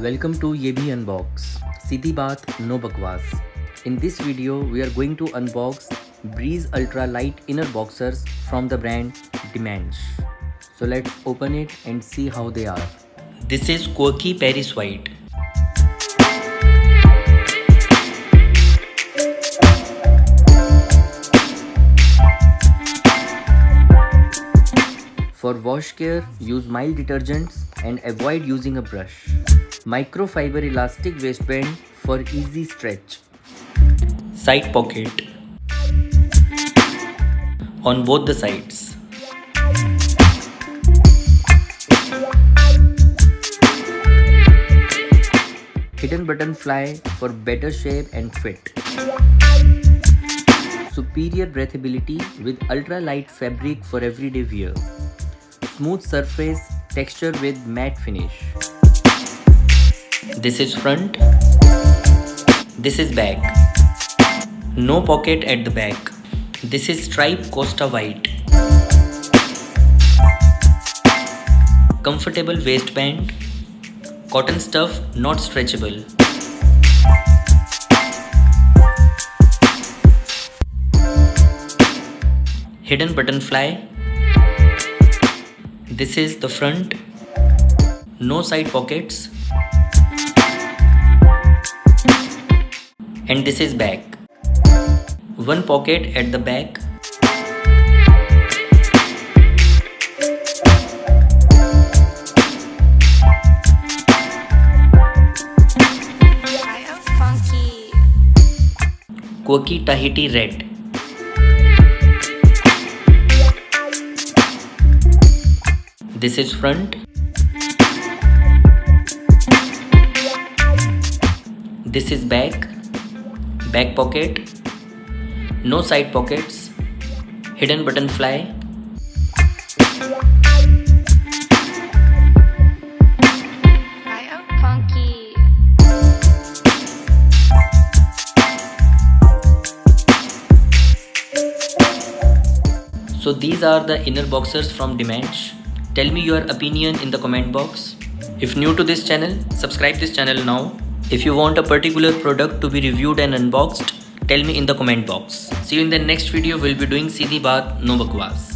Welcome to ये भी Unbox. सीधी बात no बकवास. In this video, we are going to unbox Breeze Ultra Light Inner Boxers from the brand DaMENSCH. So let's open it and see how they are. This is quirky Paris white. For wash care, use mild detergents and avoid using a brush. Microfiber elastic waistband for easy stretch. Side pocket on both the sides. Hidden button fly for better shape and fit. Superior breathability with ultra light fabric for everyday wear. Smooth surface texture with matte finish. This is front. This is back. No pocket at the back. This is stripe Costa white. Comfortable waistband. Cotton stuff, not stretchable. Hidden button fly. This is the front. No side pockets. And this is back. One pocket at the back. Quirky Tahiti red. This is front. This is back. Back pocket. No side pockets. Hidden button fly. So these are the inner boxers from DaMENSCH. Tell me your opinion in the comment box. If new to this channel, subscribe this channel now. If you want a particular product to be reviewed and unboxed, tell me in the comment box. See you in the next video. We'll be doing Seedhi Baat No Bakwas.